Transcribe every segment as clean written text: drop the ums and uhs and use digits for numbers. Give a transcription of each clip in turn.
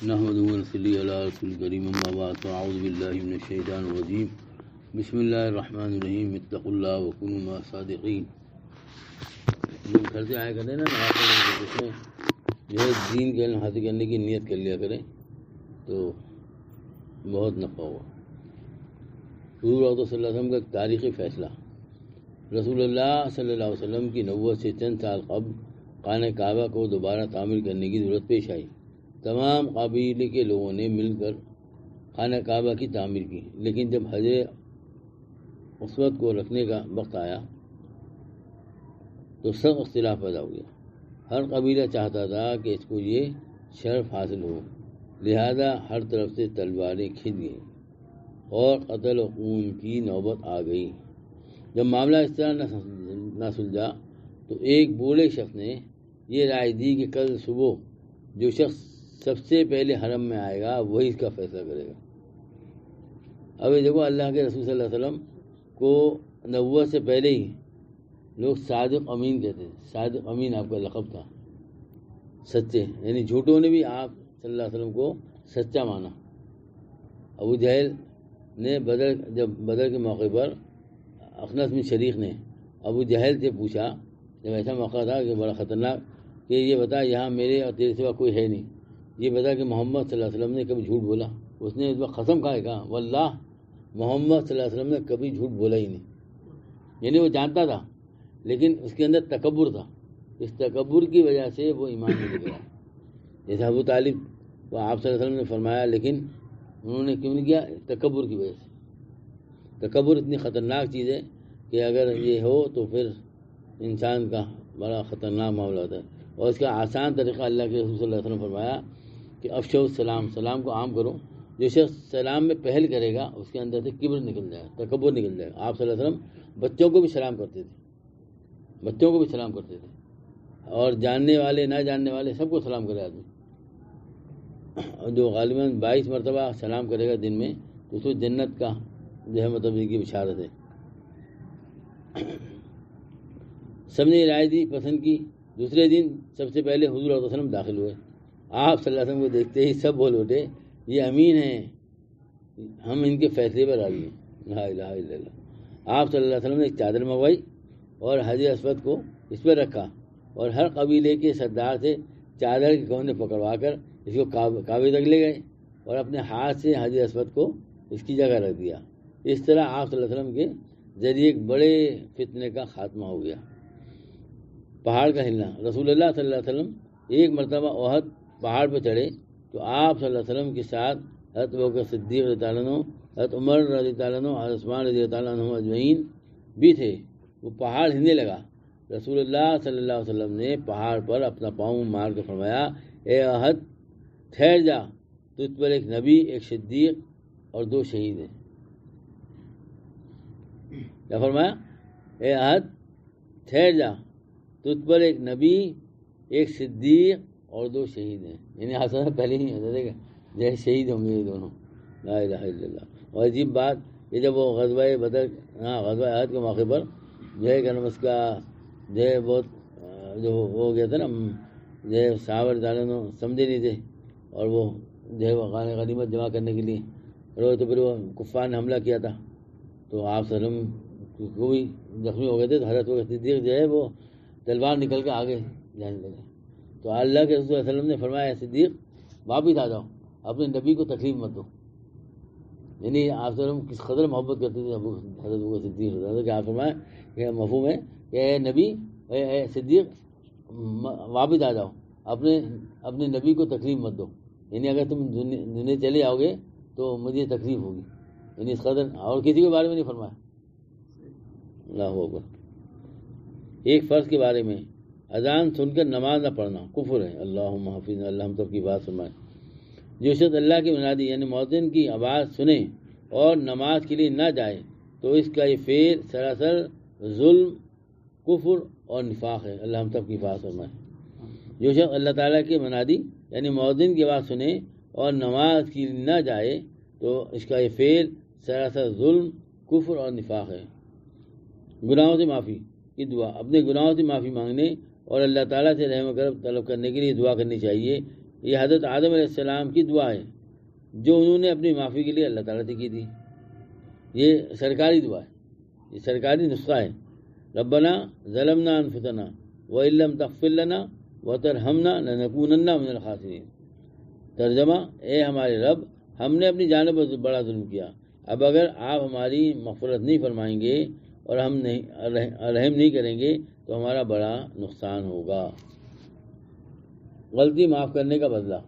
نحمده ونصلي على رسول الكريم اما بعد فاعوذ بالله من الشیطان الرجیم بسم اللہ الرحمن الرحیم اتقوا اللہ وکونوا مع الصادقین. گھر سے آیا کریں نا اس میں جو ہے دین کا علم حاصل کرنے کی نیت کر لیا کریں تو بہت نفع ہوا. حضور صلی اللہ علیہ وسلم کا ایک تاریخی فیصلہ. رسول اللہ صلی اللہ علیہ وسلم کی نبوت سے چند سال قبل خانہ کعبہ کو دوبارہ تعمیر کرنے کی ضرورت پیش آئی. تمام قبیلے کے لوگوں نے مل کر خانہ کعبہ کی تعمیر کی، لیکن جب حجر اسود کو رکھنے کا وقت آیا تو سخت اختلاف پیدا ہو گیا. ہر قبیلہ چاہتا تھا کہ اس کو یہ شرف حاصل ہو، لہذا ہر طرف سے تلواریں کھنچ گئیں اور قتل و خون کی نوبت آ گئی. جب معاملہ اس طرح نہ سلجھا تو ایک بوڑھے شخص نے یہ رائے دی کہ کل صبح جو شخص سب سے پہلے حرم میں آئے گا وہی اس کا فیصلہ کرے گا. اب یہ دیکھو، اللہ کے رسول صلی اللہ علیہ وسلم کو نبوت سے پہلے ہی لوگ صادق امین کہتے ہیں. صادق امین آپ کا لقب تھا، سچے، یعنی جھوٹوں نے بھی آپ صلی اللہ علیہ وسلم کو سچا مانا. ابو جہل نے جب بدر کے موقع پر اخنس بن شریک نے ابو جہل سے پوچھا، جب ایسا موقع تھا کہ بڑا خطرناک، کہ یہ بتا یہاں میرے اور تیرے سوا کوئی ہے نہیں، یہ بتا کہ محمد صلی اللہ علیہ وسلم نے کبھی جھوٹ بولا؟ اس نے اس وقت قسم کھا کے کہا واللہ محمد صلی اللہ علیہ وسلم نے کبھی جھوٹ بولا ہی نہیں. یعنی وہ جانتا تھا لیکن اس کے اندر تکبر تھا. اس تکبر کی وجہ سے وہ ایمان میں لے گیا. جیسے ابو طالب کو آپ صلی اللہ علیہ وسلم نے فرمایا، لیکن انہوں نے کیوں نہیں کیا؟ تکبر کی وجہ سے. تکبر اتنی خطرناک چیز ہے کہ اگر یہ ہو تو پھر انسان کا بڑا خطرناک معاملہ ہوتا ہے. اور اس کا آسان طریقہ اللہ کے رسول صلی اللہ علیہ وسلم نے فرمایا کہ افشو السلام، سلام کو عام کرو. جو شخص سلام میں پہل کرے گا اس کے اندر سے کبر نکل جائے گا، تکبر نکل جائے گا. آپ صلی اللہ علیہ وسلم بچوں کو بھی سلام کرتے تھے، بچوں کو بھی سلام کرتے تھے، اور جاننے والے نہ جاننے والے سب کو سلام کرے آدمی. جو غالباً 22 مرتبہ سلام کرے گا دن میں تو اس کو جنت کا جو ہے مطلب کی بشارت ہے. سب نے رائے دی، پسند کی. دوسرے دن سب سے پہلے حضور صلی اللہ علیہ وسلم داخل ہوئے. آپ صلی اللہ علیہ وسلم کو دیکھتے ہی سب بول اٹھے یہ امین ہیں، ہم ان کے فیصلے پر راضی ہیں. لا الہ الا اللہ. آپ صلی اللہ علیہ وسلم نے ایک چادر منگوائی اور حجر اسود کو اس پر رکھا، اور ہر قبیلے کے سردار سے چادر کے کونے پکڑوا کر اس کو کعبے تک لے گئے اور اپنے ہاتھ سے حجر اسود کو اس کی جگہ رکھ دیا. اس طرح آپ صلی اللہ علیہ وسلم کے ذریعے ایک بڑے فتنے کا خاتمہ ہو گیا. پہاڑ کا ہلنا. رسول اللہ صلی اللہ علیہ وسلم ایک مرتبہ احد پہاڑ پہ چڑھے تو آپ صلی اللہ علیہ وسلم کے ساتھ حضرت ابوبکر صدیق رضی اللہ عنہ، حضرت عمر رضی اللہ عنہ، حضرت عثمان رضی اللہ عنہ اجمعین بھی تھے. وہ پہاڑ ہلنے لگا. رسول اللہ صلی اللہ علیہ وسلم نے پہاڑ پر اپنا پاؤں مار کے فرمایا اے احد ٹھہر جا، تجھ پر ایک نبی، ایک صدیق اور 2 شہید ہیں. کیا فرمایا؟ اے احد ٹھہر جا، تجھ پر ایک نبی، ایک صدیق اور 2 شہید ہیں. یعنی حسن پہلے ہی جیسے شہید ہوں گے یہ دونوں. لا الہ الا اللہ. اور عجیب بات یہ جب وہ غزوہ بدر، غزوہ احد کے موقع پر جو ہے کہ اس کا جو ہے بہت جو ہو گیا تھا نا، جو ہے صحابہ تعالیٰ سمجھے نہیں تھے، اور وہ جو ہے وہ غنیمت جمع کرنے کے لیے روئے، تو پھر وہ کفار نے حملہ کیا تھا تو آپ صلی اللہ علیہ وسلم کو بھی زخمی ہو گئے تھے. تو حضرت صدیق جو ہے وہ تلوار نکل کے آگے جانے لگے. تو اللہ کے رسول صلی اللہ علیہ وسلم نے فرمایا صدیق واپس آ جاؤ، اپنے نبی کو تکلیف مت دو. یعنی آپ صلی اللہ علیہ وسلم کس قدر محبت کرتے تھے حضرت صدیق کہ آپ فرمائے کہ مفہوم ہے کہ اے نبی، اے صدیق واپس آ جاؤ، اپنے نبی کو تکلیف مت دو. یعنی اگر تم دنیا چلے آؤ گے تو مجھے تکلیف ہوگی. یعنی اس قدر، اور کسی کے بارے میں نہیں فرمایا. اللہ اکبر. ایک فرض کے بارے میں اذان سن کر نماز نہ پڑھنا کفر ہے. اللہم حافظنا، اللہ ہم سب کی بات فرمائے. جو شخص اللہ کی منادی یعنی مؤذن کی آواز سنے اور نماز کے لیے نہ جائے تو اس کا یہ فعل سراسر ظلم، کفر اور نفاق ہے. اللہ ہم سب کی بات فرمائے. جو شخص اللہ تعالیٰ کی منادی یعنی مؤذن کی آواز سنے اور نماز کے لیے نہ جائے تو اس کا یہ فعل سراسر ظلم، کفر اور نفاق ہے. گناہوں سے معافی کی دعا. اپنے گناہوں سے معافی مانگنے اور اللہ تعالیٰ سے رحم و کرم طلب کرنے کے لیے دعا کرنی چاہیے یہ حضرت آدم علیہ السلام کی دعا ہے جو انہوں نے اپنی معافی کے لیے اللہ تعالیٰ سے کی تھی. یہ سرکاری دعا ہے، یہ سرکاری نسخہ ہے. ربنا ظلمنا انفسنا وان لم تغفر لنا وترحمنا لنکونن من الخاسرین. ترجمہ: اے ہمارے رب، ہم نے اپنی جانب پر بڑا ظلم کیا، اب اگر آپ ہماری مغفرت نہیں فرمائیں گے اور ہم رحم نہیں کریں گے تو ہمارا بڑا نقصان ہوگا. غلطی معاف کرنے کا بدلہ.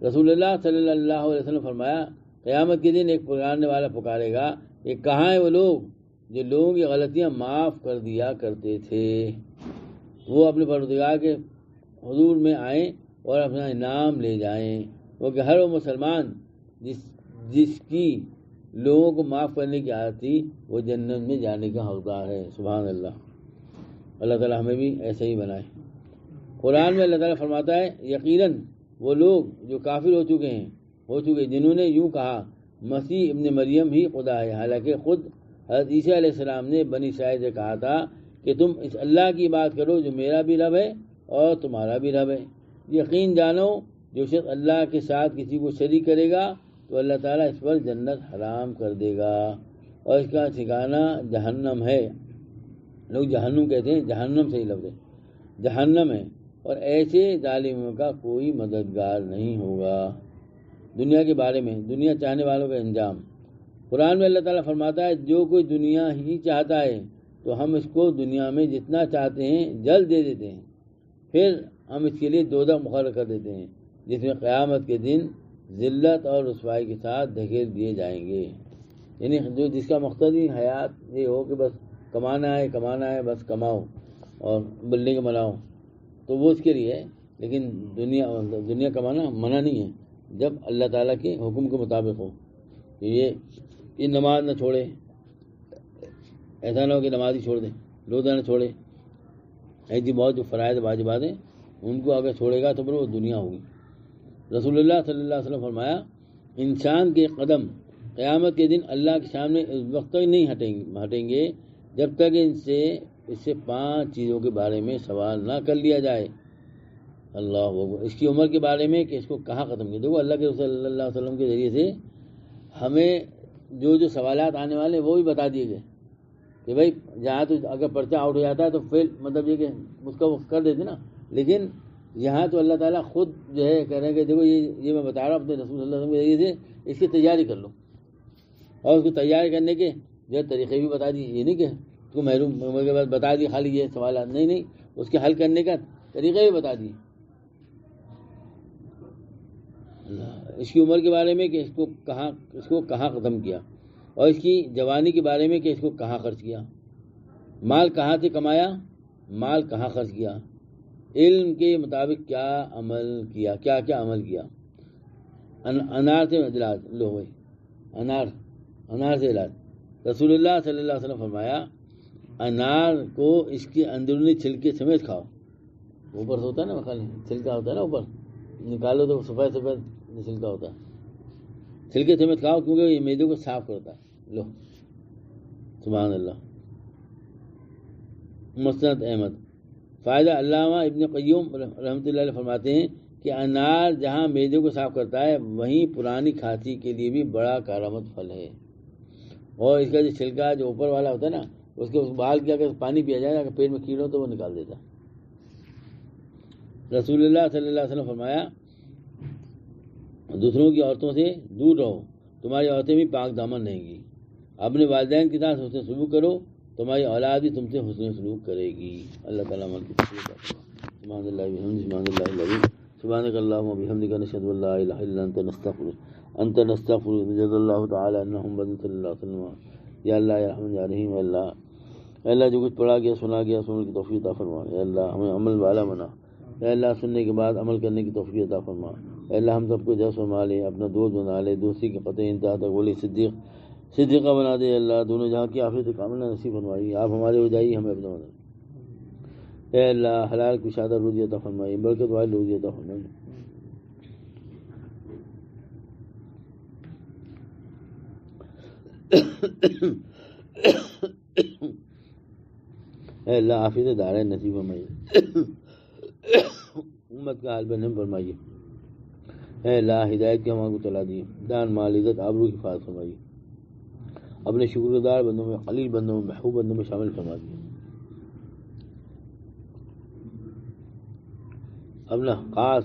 رسول اللہ صلی اللہ علیہ وسلم فرمایا، قیامت کے دن ایک پکارنے والا پکارے گا کہ کہاں ہیں وہ لوگ جو لوگوں کی غلطیاں معاف کر دیا کرتے تھے. وہ اپنے پروردگار کے حضور میں آئیں اور اپنا انعام لے جائیں، کیونکہ ہر وہ مسلمان جس کی لوگوں کو معاف کرنے کی عادت تھی وہ جنت میں جانے کا حقدار ہے. سبحان اللہ. اللہ تعالیٰ ہمیں بھی ایسے ہی بنائے. قرآن میں اللہ تعالیٰ فرماتا ہے، یقیناً وہ لوگ جو کافر ہو چکے جنہوں نے یوں کہا مسیح ابن مریم ہی خدا ہے، حالانکہ خود حضرت عیسیٰ علیہ السلام نے بنی اسرائیل سے کہا تھا کہ تم اس اللہ کی بات کرو جو میرا بھی رب ہے اور تمہارا بھی رب ہے. یقین جانو جو شخص اللہ کے ساتھ کسی کو شریک کرے گا تو اللہ تعالیٰ اس پر جنت حرام کر دے گا اور اس کا ٹھکانہ جہنم ہے. لوگ جہنم کہتے ہیں، جہنم صحیح لفظ ہے، جہنم ہے، اور ایسے ظالموں کا کوئی مددگار نہیں ہوگا. دنیا کے بارے میں، دنیا چاہنے والوں کا انجام. قرآن میں اللہ تعالیٰ فرماتا ہے، جو کوئی دنیا ہی چاہتا ہے تو ہم اس کو دنیا میں جتنا چاہتے ہیں جلد دے دیتے ہیں، پھر ہم اس کے لیے دوزخ مقرر کر دیتے ہیں جس میں قیامت کے دن ذلت اور رسوائی کے ساتھ دھکیل دیے جائیں گے. یعنی جس کا مقصدی حیات یہ ہو کہ بس کمانا ہے، بس کماؤ اور بلڈنگ بناؤ، تو وہ اس کے لیے ہے. لیکن دنیا کمانا منع نہیں ہے جب اللہ تعالیٰ کے حکم کے مطابق ہو. کہ یہ نماز نہ چھوڑے، ایسا نہ ہو کہ نماز ہی چھوڑ دیں، روزہ نہ چھوڑے. ایسی بہت جو فرائض واجبات ہیں ان کو اگر چھوڑے گا تو پھر وہ دنیا ہوگی. رسول اللہ صلی اللہ علیہ وسلم فرمایا، انسان کے قدم قیامت کے دن اللہ کے سامنے اس وقت تک نہیں ہٹیں گے جب تک اس سے 5 چیزوں کے بارے میں سوال نہ کر لیا جائے. اللہ اکبر. اس کی عمر کے بارے میں کہ اس کو کہاں ختم کیا. دیکھو اللہ کے رسول صلی اللہ علیہ وسلم کے ذریعے سے ہمیں جو سوالات آنے والے ہیں وہ بھی بتا دیے گئے کہ بھائی جہاں تو اگر پرچہ آؤٹ ہو جاتا ہے تو فیل، مطلب یہ کہ اس کا وہ کر دیتے نا. لیکن یہاں تو اللہ تعالیٰ خود جو ہے کہہ رہے ہیں کہ دیکھو یہ میں بتا رہا ہوں اپنے رسول صلی اللہ علیہ وسلم کے ذریعے سے، اس کی تیاری کر لو. اور اس کو تیاری کرنے کے جو ہے طریقے بھی بتا دیے. یہ نہیں کہ اس کو محروم عمر کے بعد بتا دیے خالی یہ سوالات، نہیں، اس کے حل کرنے کا طریقے بھی بتا دیے. اس کی عمر کے بارے میں کہ اس کو کہاں ختم کیا، اور اس کی جوانی کے بارے میں کہ اس کو کہاں خرچ کیا، مال کہاں سے کمایا، مال کہاں خرچ کیا، علم کے مطابق کیا عمل کیا. انار سے علاج لو بھائی، انار سے علاج. رسول اللہ صلی اللہ علیہ وسلم فرمایا، انار کو اس کے اندرونی چھلکے سمیت کھاؤ. اوپر سے ہوتا ہے نا خالی چھلکا ہوتا ہے نا، اوپر نکالو تو سفید چھلکا ہوتا ہے. چھلکے سمیت کھاؤ کیونکہ یہ معدے کو صاف کرتا ہے. لو سبحان اللہ. مسند احمد. فائدہ. علامہ ابن قیوم رحمۃ اللہ علیہ فرماتے ہیں کہ انار جہاں معدے کو صاف کرتا ہے وہیں پرانی کھانسی کے لیے بھی بڑا کارآمد پھل ہے. اور اس کا جو چھلکا جو اوپر والا ہوتا ہے نا، اس کے بال کیا اگر پانی پیا جائے اگر پیٹ میں کیڑ ہو تو وہ نکال دیتا. رسول اللہ صلی اللہ علیہ وسلم فرمایا، دوسروں کی عورتوں سے دور رہو، تمہاری عورتیں بھی پاک دامن رہیں گی. اپنے والدین کے ساتھ حسن سلوک کرو، تمہاری اولاد بھی تم سے حسن سلوک کرے گی. اللہ تعالیٰ عمل کی توفیق عطا فرمائے. سبحان اللہ وبحمدہ، سبحان اللہ العظیم، سبحانک اللہم وبحمدک، نشہد ان لا الہ الا انت نستغفرک. جزا اللہ تعالی عنہ محمد صلی اللہ علیہ وسلم. یا اللہ یا رحمن یا رحیم. اللہ جو کچھ پڑھا گیا سنا گیا سننے کی توفیق عطا فرما. یا اللہ ہمیں عمل والا بنا. یا اللہ سننے کے بعد عمل کرنے کی توفیق عطا فرما. یا اللہ ہم سب کو جس فرما لے، اپنا دوست بنا لے، دوستی کے قطع انتہا تک ولی صدیقہ بنا دے. اللہ دونوں جہاں کی عافیت کاملہ نصیب فرمائی. آپ ہمارے ہو جائیے، ہمیں اپنا بنا. اے اللہ حلال کشادہ روزی عطا فرمائی، برکت والی روزی عطا فرمائی. اے اللہ عافیت دارین نصیب فرمائی. امت کا حال برہم فرمائیے. اے اللہ ہدایت کے ہمارے کو چلا دیے، دان مال عزت آبرو کی حفاظت فرمائیے. اپنے شکر گزار بندوں میں، قلیل بندوں میں، محبوب بندوں میں شامل فرما دیے. اپنا خاص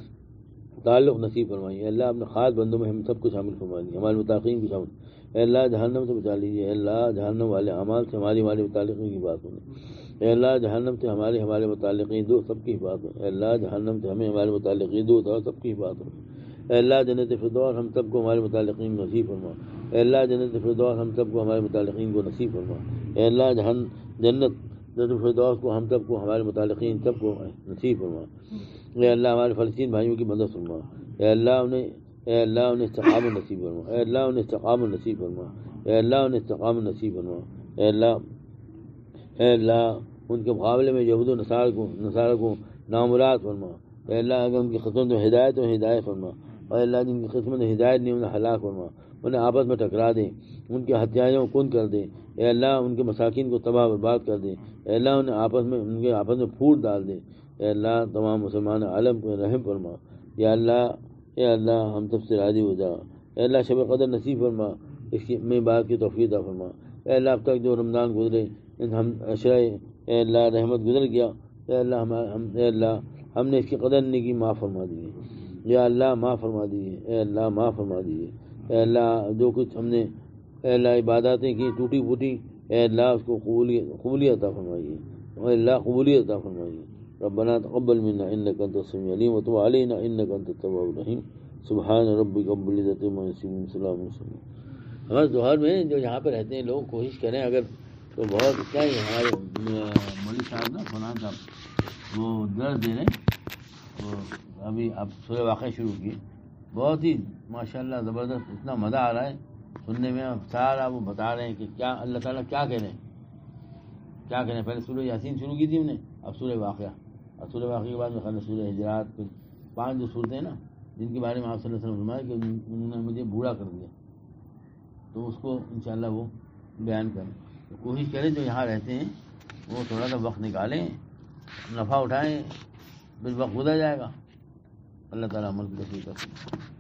تعلق نصیب فرمائیے. اللہ اپنے خاص بندوں میں ہم سب کو شامل فرما دیے، ہمارے متعلقین کو شامل. اے اللہ جہنم سے بچا لیجیے. اے اللہ جہنم والے اعمال سے ہمارے متعلقین کی بات ہوں. اے اللہ جہنم سے ہمارے متعلقین دو سب کی بات ہوں. اے اللہ جہنم سے ہمارے متعلقین دو سب کی بات ہوں. اے اللہ جنت فردوس ہم سب کو ہمارے متعلقین نصیب فرما. اے اللہ جنت فردوس ہم سب کو ہمارے متعلقین کو نصیب فرما. اے اللہ جنت فردوس کو ہم سب کو ہمارے متعلقین سب کو نصیب فرما. اے اللہ ہمارے فلسطین بھائیوں کی مدد فرما. اے اللہ انہیں استقامت نصیب فرما. اے اللہ انہیں استقامت نصیب فرما. اے اللہ انہیں استقامت نصیب فرما. اے اللہ ان کے مقابلے میں یہود و نصارہ کو نامراد فرما. اے اللہ اگر ان کی قسمت میں ہدایت ہو ہدایت فرما. اور اللہ جن کی قسمت میں ہدایت نہیں انہیں ہلاک فرما، انہیں آپس میں ٹکرا دے، ان کے ہتھیاروں کو کن کر دے. اے اللہ ان کے مساکین کو تباہ برباد کر دے. اے اللہ ان کے آپس میں پھوٹ ڈال دے. اے اللہ تمام مسلمان عالم کو رحم فرما. یا اللہ اے اللہ ہم سب سے راضی ہو جا. اے اللہ شب قدر نصیب فرما، اس کی میں بات کی توفیق عطا فرما. اے اللہ اب تک جو رمضان گزرے ہم اشرائے اے اللہ رحمت گزر گیا. اے اللہ ہم نے اس کی قدر نہیں کی، معاف فرما دیجیے. یا اللہ معاف فرما دیجیے. اے اللہ معاف فرما دیجیے. اے اللہ جو کچھ ہم نے اے اللہ عباداتیں کی ٹوٹی پھوٹی، اے اللہ اس کو قبولیت عطا فرمائیے. اے اللہ قبولیت عطا فرمائیے. ربنا تقبل منا انك انت السميع العليم وتب علينا انك انت التواب الرحيم. سبحان ربك رب العزة عما يصفون سلام على ہمارے ظہر میں جو یہاں پہ رہتے ہیں لوگ کوشش کریں اگر تو بہت کیا ہے. ہمارے مولوی صاحب نا فلان صاحب وہ درد دے رہے ہیں، وہ ابھی اب سورہ واقعہ شروع کیے، بہت ہی ماشاء اللہ زبردست، اتنا مزہ آ رہا ہے سننے میں. سارا وہ بتا رہے ہیں کہ کیا اللہ تعالیٰ کیا کہہ رہے ہیں، کیا کہہ رہے ہیں. پہلے سورہ یاسین شروع کی تھی ہم نے، اب سورہ واقعہ، اور سورہ واقعہ کے بعد میں خالی سورہ حجرات، 5 جو صورتیں ہیں نا جن کے بارے میں آپ صلی اللہ علیہ وسلم فرمایا کہ انہوں نے مجھے بوڑھا کر دیا، تو اس کو انشاءاللہ وہ بیان کریں. تو کوشش کریں جو یہاں رہتے ہیں وہ تھوڑا سا وقت نکالیں، نفع اٹھائیں، پھر وقت گزر جائے گا. اللہ تعالیٰ عمل کی توفیق عطا فرمائے.